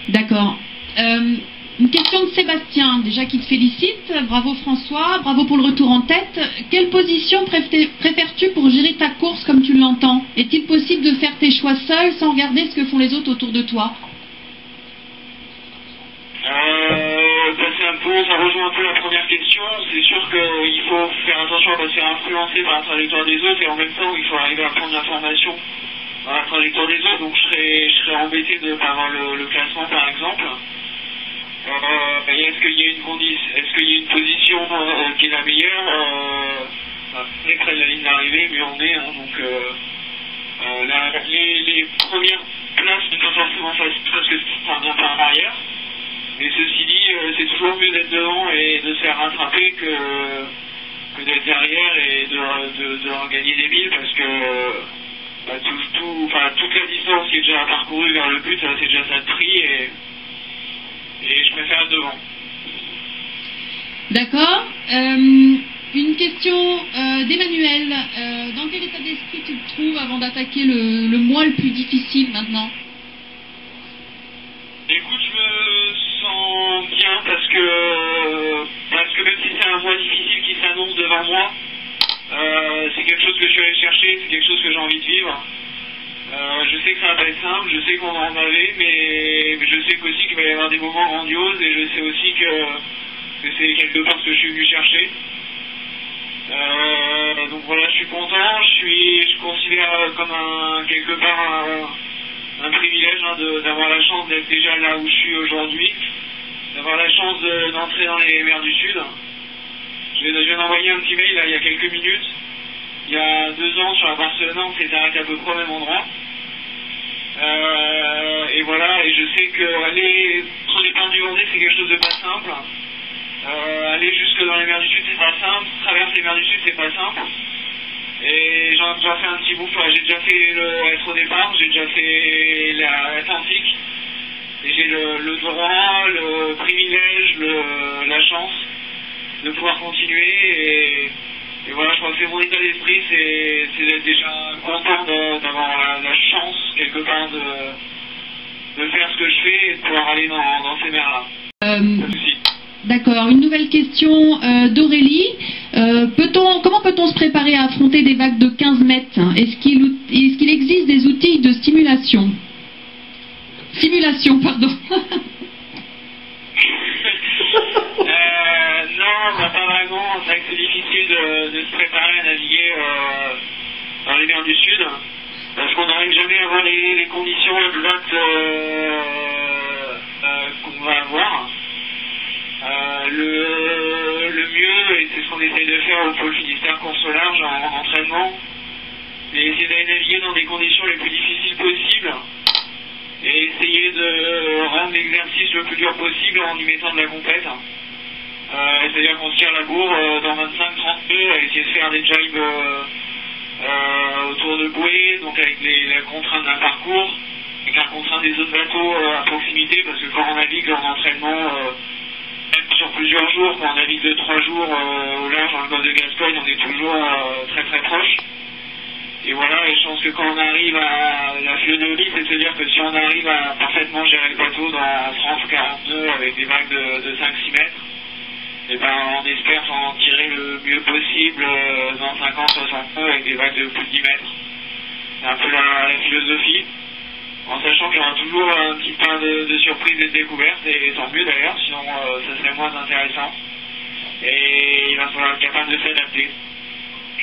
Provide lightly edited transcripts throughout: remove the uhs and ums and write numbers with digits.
D'accord. Une question de Sébastien, déjà qui te félicite. Bravo François, bravo pour le retour en tête. Quelle position préfères-tu pour gérer ta course comme tu l'entends? Est-il possible de faire tes choix seul sans regarder ce que font les autres autour de toi? Ça rejoint un peu la première question. C'est sûr qu'il faut faire attention à ne pas se faire influencer par la trajectoire des autres et en même temps il faut arriver à prendre l'information dans la trajectoire des autres. Donc je serais embêté de ne pas avoir le classement par exemple. Est-ce qu'il y a une position qui est la meilleure? Dès près de la ligne d'arrivée, mieux on est. Donc les premières places ne sont pas forcément faciles parce que ça revient par arrière. Mais ceci dit, c'est toujours mieux d'être devant et de se faire rattraper que d'être derrière et de regagner des milles parce que toute la distance qui est déjà parcourue vers le but, c'est déjà ça de prix et je préfère être devant. D'accord. Une question d'Emmanuel. Dans quel état d'esprit tu te trouves avant d'attaquer le mois le plus difficile maintenant? Écoute, je me sens bien parce que même si c'est un mois difficile qui s'annonce devant moi, c'est quelque chose que je suis allé chercher, c'est quelque chose que j'ai envie de vivre. Je sais que ça va pas être simple, je sais qu'on va en aller, mais je sais aussi qu'il va y avoir des moments grandioses et je sais aussi que c'est quelque part ce que je suis venu chercher. Donc voilà, je suis content, je considère comme quelque part un privilège d'avoir la chance d'être déjà là où je suis aujourd'hui, d'avoir la chance d'entrer dans les mers du Sud. Je viens d'envoyer un petit mail là, il y a quelques minutes. Il y a 2 ans sur la Barcelone, on s'était arrêté à peu près au même endroit. Et voilà, et je sais qu'aller sur les pins du Vendée, c'est quelque chose de pas simple. Aller jusque dans les mers du Sud, c'est pas simple. Traverser les mers du Sud, c'est pas simple. Et j'en ai déjà fait un petit bout. J'ai déjà fait être au départ, j'ai déjà fait l'Atlantique. Et j'ai le droit, le privilège, la chance de pouvoir continuer. Et voilà, je crois que c'est mon état d'esprit, c'est d'être déjà content d'avoir la chance, quelque part, de faire ce que je fais et de pouvoir aller dans ces mers-là. D'accord. Une nouvelle question d'Aurélie. Comment peut-on se préparer à affronter des vagues de 15 mètres? Est-ce qu'il existe des outils de stimulation? Simulation, pardon. Non, pas vraiment. C'est vrai que c'est difficile de se préparer à naviguer dans les mers du Sud, parce qu'on n'arrive jamais à voir les conditions exactes qu'on va avoir. Le mieux, et c'est ce qu'on essaye de faire au pôle Finistère course au large en entraînement, c'est essayer d'aller naviguer dans des conditions les plus difficiles possibles et essayer de rendre l'exercice le plus dur possible en y mettant de la compète. C'est-à-dire qu'on se tire la bourre dans 25-30 nœuds à essayer de faire des jibes autour de bouées, donc avec la contrainte d'un parcours, avec la contrainte des autres bateaux à proximité, parce que quand on navigue en entraînement, même sur plusieurs jours, quand on navigue de 3 jours au large dans le golfe de Gascogne, on est toujours très très proche. Et voilà, et je pense que quand on arrive à la philosophie, c'est de se dire que si on arrive à parfaitement gérer le bateau dans 30 ou 40 nœuds avec des vagues de 5-6 mètres, et ben on espère s'en tirer le mieux possible dans 50-60 nœuds avec des vagues de plus de 10 mètres. C'est un peu la philosophie, en sachant qu'il y aura toujours un petit pain de surprise et de découverte, et tant mieux d'ailleurs, sinon ça serait moins intéressant. Et il va falloir être capable de s'adapter.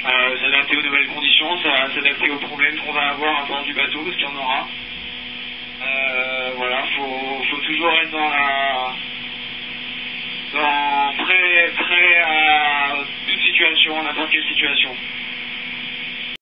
S'adapter aux nouvelles conditions, s'adapter aux problèmes qu'on va avoir à bord du bateau, parce qu'il y en aura. Voilà, faut toujours être prêt à toute situation, à n'importe quelle situation.